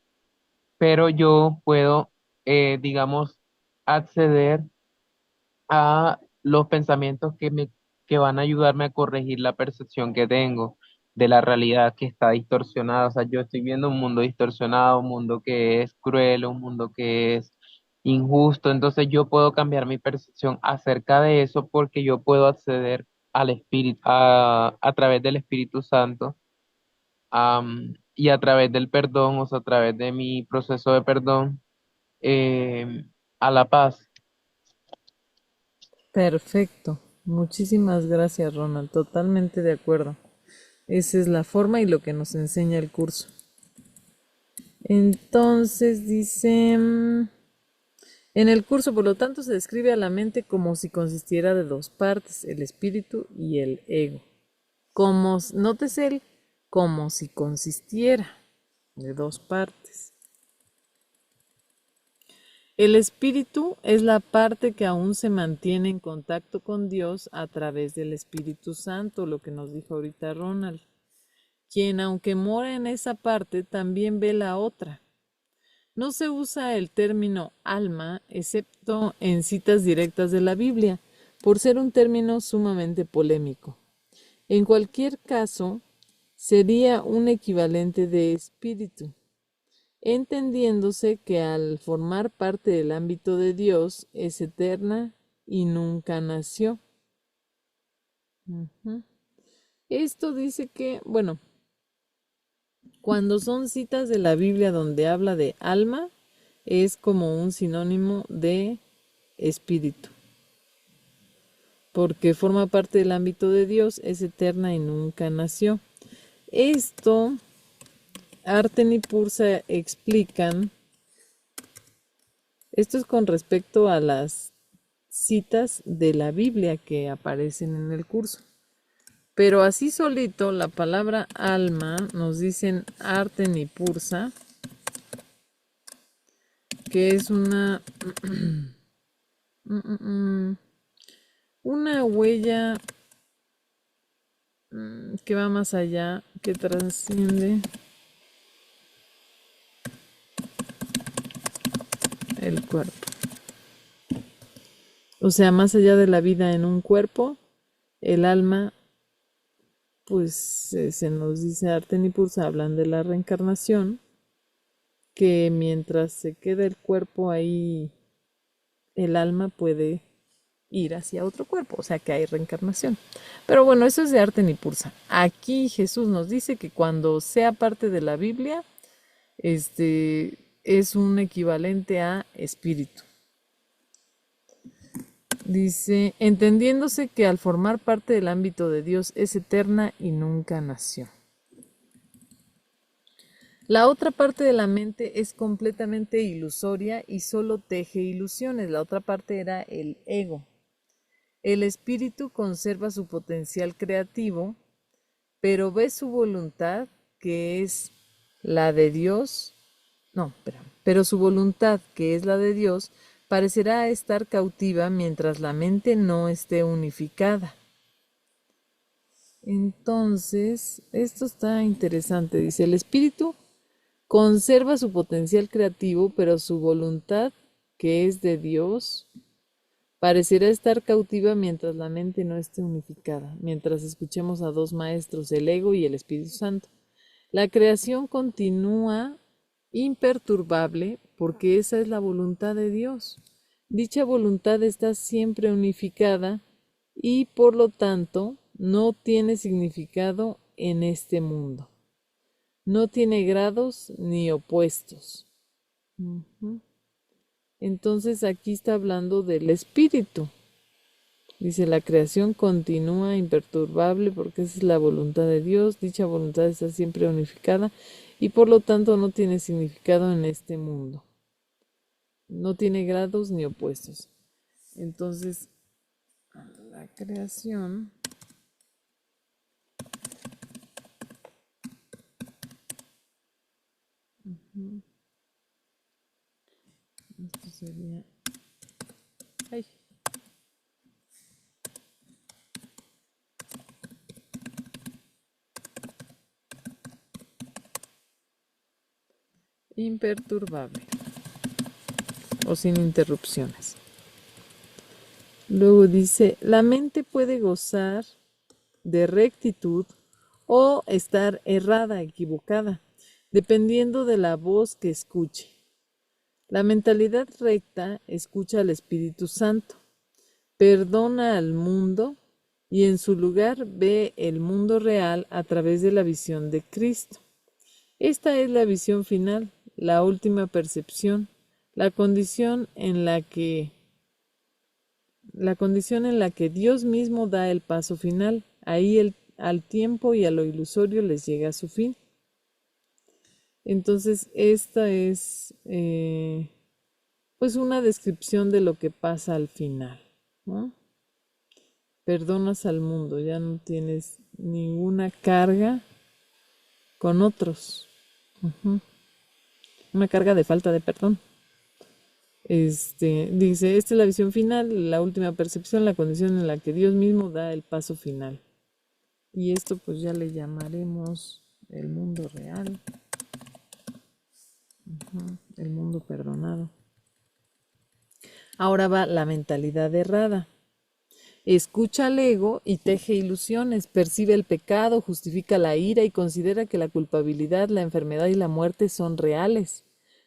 pero yo puedo, digamos, acceder a los pensamientos que van a ayudarme a corregir la percepción que tengo de la realidad que está distorsionada. O sea, yo estoy viendo un mundo distorsionado, un mundo que es cruel, un mundo que es injusto. Entonces yo puedo cambiar mi percepción acerca de eso porque yo puedo acceder al Espíritu, a través del Espíritu Santo, y a través del perdón, o sea, a través de mi proceso de perdón, a la paz. Perfecto. Muchísimas gracias, Ronald. Totalmente de acuerdo. Esa es la forma y lo que nos enseña el curso. Entonces dice, en el curso, por lo tanto, se describe a la mente como si consistiera de dos partes, el espíritu y el ego. Nótese el como si consistiera de dos partes. El espíritu es la parte que aún se mantiene en contacto con Dios a través del Espíritu Santo, lo que nos dijo ahorita Ronald, quien aunque mora en esa parte, también ve la otra. No se usa el término alma, excepto en citas directas de la Biblia, por ser un término sumamente polémico. En cualquier caso, sería un equivalente de espíritu, entendiéndose que al formar parte del ámbito de Dios es eterna y nunca nació. Ujú. Esto dice que, bueno, cuando son citas de la Biblia donde habla de alma, es como un sinónimo de espíritu, porque forma parte del ámbito de Dios, es eterna y nunca nació. Esto, Arten y Pursa explican, esto es con respecto a las citas de la Biblia que aparecen en el curso. Pero así solito, la palabra alma, nos dicen Arten y Pursa, que es una huella que va más allá, que trasciende el cuerpo. O sea, más allá de la vida en un cuerpo, el alma pues se nos dice Arten y Pursa, hablan de la reencarnación, que mientras se queda el cuerpo ahí, el alma puede ir hacia otro cuerpo, o sea que hay reencarnación. Pero bueno, eso es de Arten y Pursa. Aquí Jesús nos dice que cuando sea parte de la Biblia, es un equivalente a espíritu. Dice, entendiéndose que al formar parte del ámbito de Dios es eterna y nunca nació. La otra parte de la mente es completamente ilusoria y solo teje ilusiones. La otra parte era el ego. El espíritu conserva su potencial creativo, pero ve su voluntad, que es la de Dios. No, pero su voluntad, que es la de Dios, parecerá estar cautiva mientras la mente no esté unificada. Entonces, esto está interesante. Dice, el espíritu conserva su potencial creativo, pero su voluntad, que es de Dios, parecerá estar cautiva mientras la mente no esté unificada, mientras escuchemos a dos maestros, el ego y el Espíritu Santo. La creación continúa imperturbable porque esa es la voluntad de Dios. Dicha voluntad está siempre unificada y por lo tanto no tiene significado en este mundo. No tiene grados ni opuestos. Entonces aquí está hablando del espíritu. Dice, la creación continúa imperturbable porque esa es la voluntad de Dios. Dicha voluntad está siempre unificada y por lo tanto no tiene significado en este mundo. No tiene grados ni opuestos. Entonces, la creación esto sería... ¡Ay! Imperturbable o sin interrupciones. Luego dice, la mente puede gozar de rectitud o estar errada, equivocada, dependiendo de la voz que escuche. La mentalidad recta escucha al Espíritu Santo, perdona al mundo y en su lugar ve el mundo real a través de la visión de Cristo. Esta es la visión final, la última percepción, la condición en la que Dios mismo da el paso final. Ahí al tiempo y a lo ilusorio les llega a su fin. Entonces, esta es pues una descripción de lo que pasa al final, ¿no? Perdonas al mundo, ya no tienes ninguna carga con otros. Una carga de falta de perdón. Dice, esta es la visión final, la última percepción, la condición en la que Dios mismo da el paso final. Y esto pues ya le llamaremos el mundo real, el mundo perdonado. Ahora va la mentalidad errada. Escucha al ego y teje ilusiones, percibe el pecado, justifica la ira y considera que la culpabilidad, la enfermedad y la muerte son reales.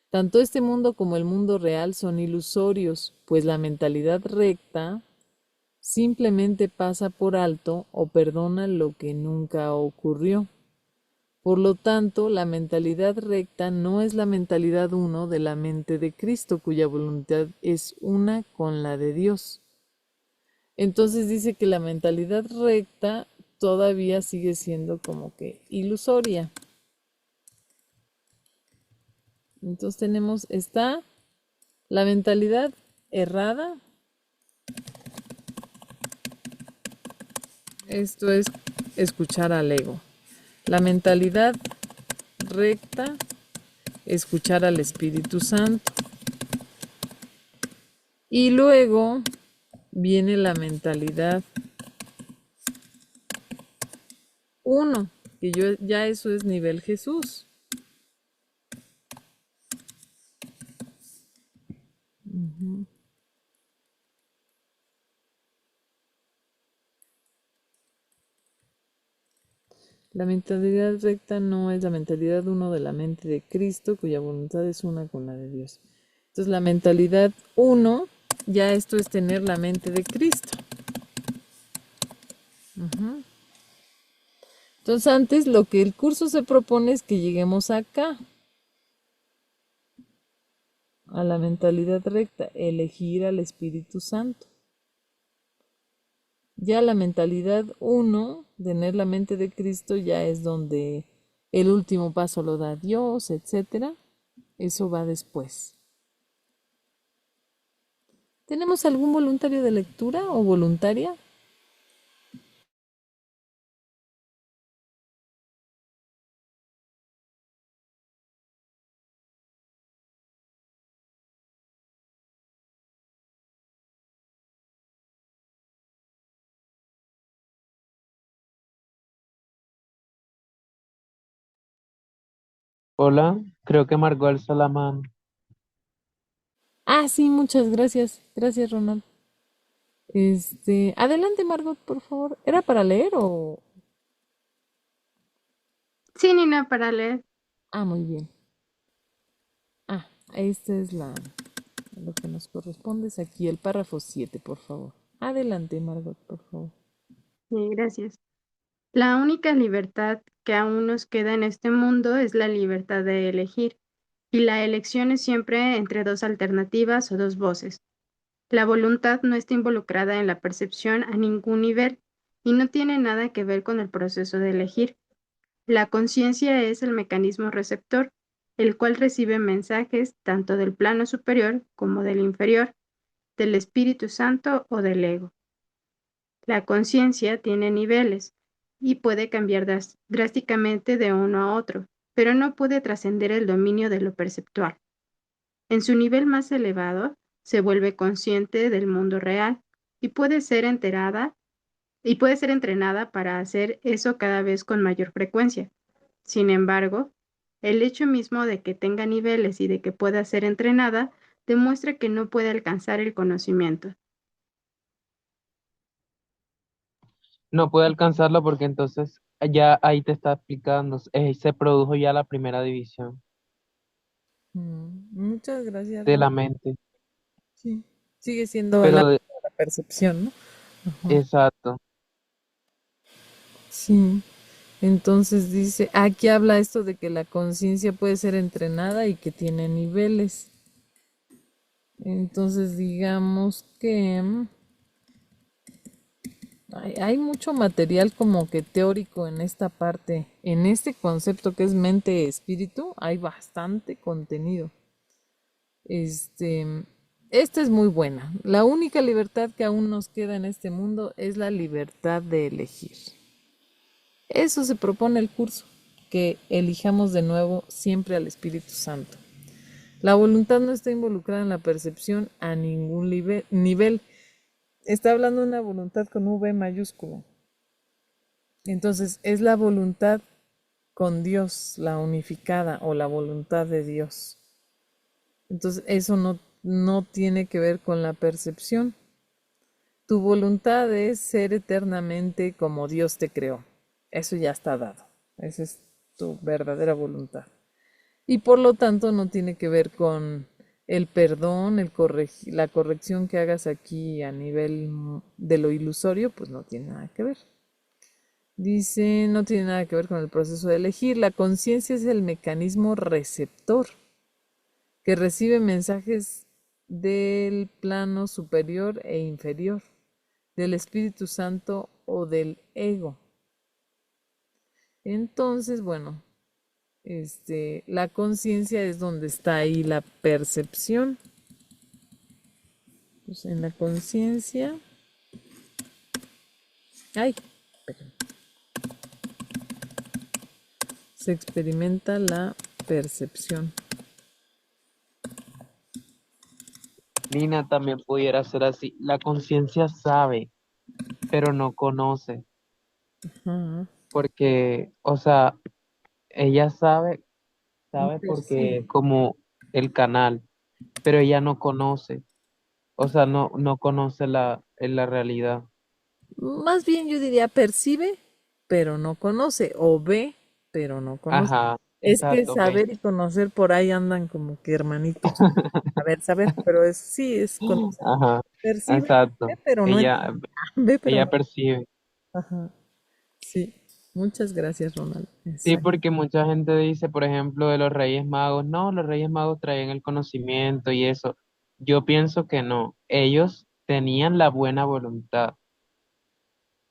Tanto este mundo como el mundo real son ilusorios, pues la mentalidad recta simplemente pasa por alto o perdona lo que nunca ocurrió. Por lo tanto, la mentalidad recta no es la mentalidad uno de la mente de Cristo, cuya voluntad es una con la de Dios. Entonces dice que la mentalidad recta todavía sigue siendo como que ilusoria. Entonces está la mentalidad errada. Esto es escuchar al ego. La mentalidad recta, escuchar al Espíritu Santo. Y luego viene la mentalidad 1, que ya eso es nivel Jesús. La mentalidad recta no es la mentalidad uno de la mente de Cristo, cuya voluntad es una con la de Dios. Entonces la mentalidad uno, ya esto es tener la mente de Cristo. Ujú. Entonces antes lo que el curso se propone es que lleguemos acá, a la mentalidad recta, elegir al Espíritu Santo. Ya la mentalidad uno, tener la mente de Cristo, ya es donde el último paso lo da Dios, etcétera. Eso va después. ¿Tenemos algún voluntario de lectura o voluntaria? Hola, creo que Margot alza la mano. Ah, sí, muchas gracias. Gracias, Ronald. Adelante, Margot, por favor. ¿Era para leer o...? Sí, Nina, para leer. Ah, muy bien. Ah, esta es lo que nos corresponde es aquí el párrafo 7, por favor. Adelante, Margot, por favor. Sí, gracias. La única libertad que aún nos queda en este mundo es la libertad de elegir, y la elección es siempre entre dos alternativas o dos voces. La voluntad no está involucrada en la percepción a ningún nivel y no tiene nada que ver con el proceso de elegir. La conciencia es el mecanismo receptor, el cual recibe mensajes tanto del plano superior como del inferior, del Espíritu Santo o del ego. La conciencia tiene niveles y puede cambiar drásticamente de uno a otro, pero no puede trascender el dominio de lo perceptual. En su nivel más elevado, se vuelve consciente del mundo real y puede ser entrenada para hacer eso cada vez con mayor frecuencia. Sin embargo, el hecho mismo de que tenga niveles y de que pueda ser entrenada demuestra que no puede alcanzar el conocimiento. No puede alcanzarlo porque entonces ya ahí te está explicando, se produjo ya la primera división Muchas gracias, de Ron. la mente. Sí. Sigue siendo Pero, la percepción, ¿no? Ajá. exacto. Sí. Entonces dice, aquí habla esto de que la conciencia puede ser entrenada y que tiene niveles. Entonces digamos que hay mucho material como que teórico en esta parte, en este concepto que es mente-espíritu, hay bastante contenido. Este, esta es muy buena. La única libertad que aún nos queda en este mundo es la libertad de elegir. Eso se propone el curso, que elijamos de nuevo siempre al Espíritu Santo. La voluntad no está involucrada en la percepción a ningún nivel. Está hablando de una voluntad con V mayúscula. Entonces, es la voluntad con Dios, la unificada o la voluntad de Dios. Entonces, eso no tiene que ver con la percepción. Tu voluntad es ser eternamente como Dios te creó. Eso ya está dado. Esa es tu verdadera voluntad. Y por lo tanto no tiene que ver con el perdón, la corrección que hagas aquí a nivel de lo ilusorio, pues no tiene nada que ver. Dice, no tiene nada que ver con el proceso de elegir. La conciencia es el mecanismo receptor que recibe mensajes del plano superior e inferior, del Espíritu Santo o del ego. Entonces, bueno, la conciencia es donde está ahí la percepción. Pues en la conciencia, ay, perdón, se experimenta la percepción. Nina también pudiera ser así. La conciencia sabe, pero no conoce, Ajá, porque, o sea, ella sabe porque percibe. es como el canal, pero ella no conoce, o sea, no conoce la realidad. Más bien yo diría percibe, pero no conoce, o ve, pero no conoce. Ajá, Es que exacto, ve. saber y conocer por ahí andan como que hermanitos. Saber, pero sí, es conocer. Ajá, Percibe, ve, exacto. pero no entiende. Ella, Ve, pero ella no. percibe. Ajá. Sí. Muchas gracias, Ronald. Sí, Exacto. porque mucha gente dice, por ejemplo, de los Reyes Magos, no, los Reyes Magos traían el conocimiento y eso. Yo pienso que no. Ellos tenían la buena voluntad.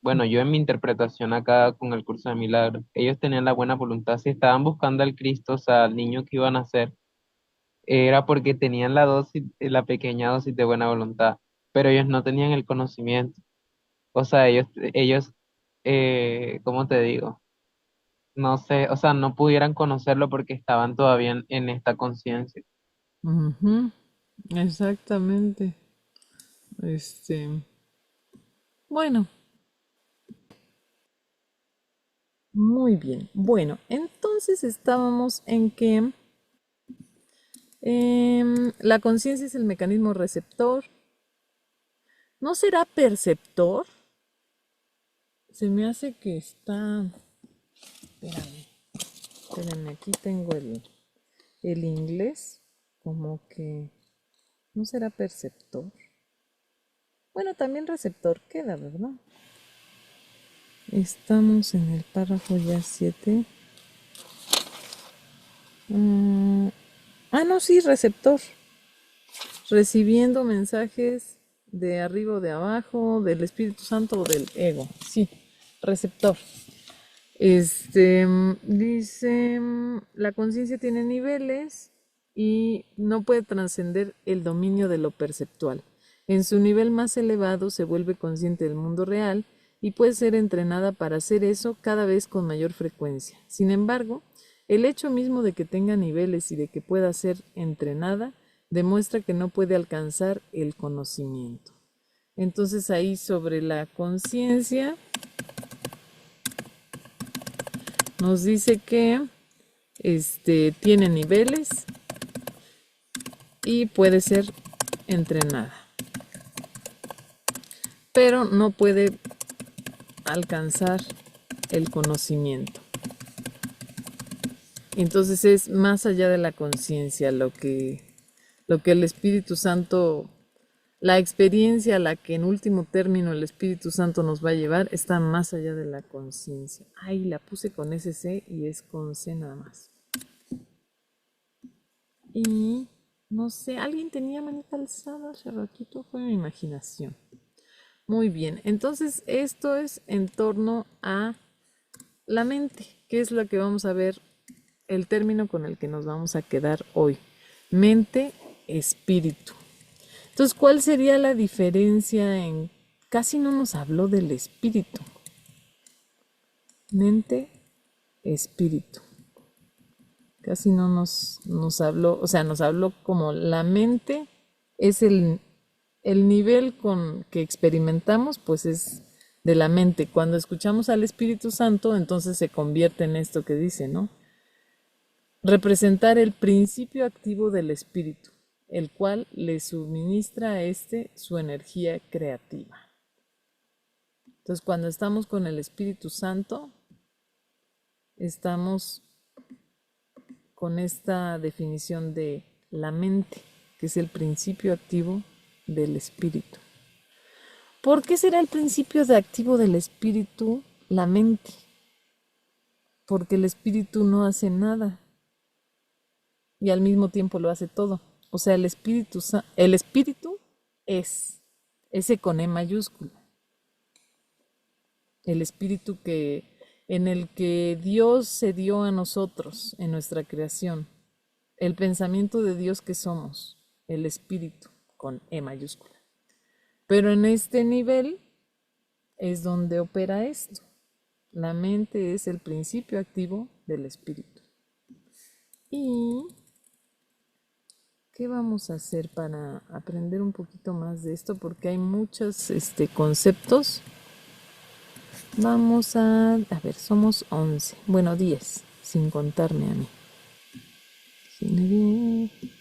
Bueno, yo en mi interpretación acá con el curso de milagros, ellos tenían la buena voluntad. Si estaban buscando al Cristo, o sea, al niño que iban a nacer, era porque tenían la dosis, la pequeña dosis de buena voluntad, pero ellos no tenían el conocimiento. O sea, ellos, ¿cómo te digo? No sé, o sea, no pudieran conocerlo porque estaban todavía en esta conciencia. Ujú, exactamente. Este, bueno, muy bien. Bueno, entonces estábamos en que la conciencia es el mecanismo receptor. ¿No será perceptor? Se me hace que está. Espérame, espérenme, aquí tengo el inglés. Como que. ¿No será perceptor? Bueno, también receptor queda, ¿verdad? Estamos en el párrafo ya 7. No, sí, receptor. Recibiendo mensajes de arriba o de abajo, del Espíritu Santo o del ego. Sí, receptor. Dice, la conciencia tiene niveles y no puede trascender el dominio de lo perceptual. En su nivel más elevado se vuelve consciente del mundo real y puede ser entrenada para hacer eso cada vez con mayor frecuencia. Sin embargo, el hecho mismo de que tenga niveles y de que pueda ser entrenada demuestra que no puede alcanzar el conocimiento. Entonces ahí sobre la conciencia nos dice que tiene niveles y puede ser entrenada, pero no puede alcanzar el conocimiento. Entonces es más allá de la conciencia lo que el Espíritu Santo, la experiencia a la que en último término el Espíritu Santo nos va a llevar está más allá de la conciencia. Ay, la puse con ese C y es con C nada más. Y no sé, alguien tenía manita alzada hace ratito, fue mi imaginación. Muy bien, entonces esto es en torno a la mente, que es lo que vamos a ver, el término con el que nos vamos a quedar hoy. Mente, espíritu. Entonces, ¿cuál sería la diferencia en... Casi no nos habló del espíritu. Mente, espíritu. Casi no nos habló, o sea, nos habló como la mente es el nivel con que experimentamos, pues es de la mente. Cuando escuchamos al Espíritu Santo, entonces se convierte en esto que dice, ¿no? Representar el principio activo del espíritu, el cual le suministra a este su energía creativa. Entonces, cuando estamos con el Espíritu Santo, estamos con esta definición de la mente, que es el principio activo del espíritu. ¿Por qué será el principio de activo del espíritu la mente? Porque el espíritu no hace nada y al mismo tiempo lo hace todo. O sea, el espíritu es ese con E mayúscula. El espíritu en el que Dios se dio a nosotros en nuestra creación. El pensamiento de Dios que somos, el espíritu con E mayúscula. Pero en este nivel es donde opera esto. La mente es el principio activo del espíritu. ¿Y qué vamos a hacer para aprender un poquito más de esto? Porque hay muchos conceptos. Vamos a ver, somos 11, bueno 10, sin contarme a mí.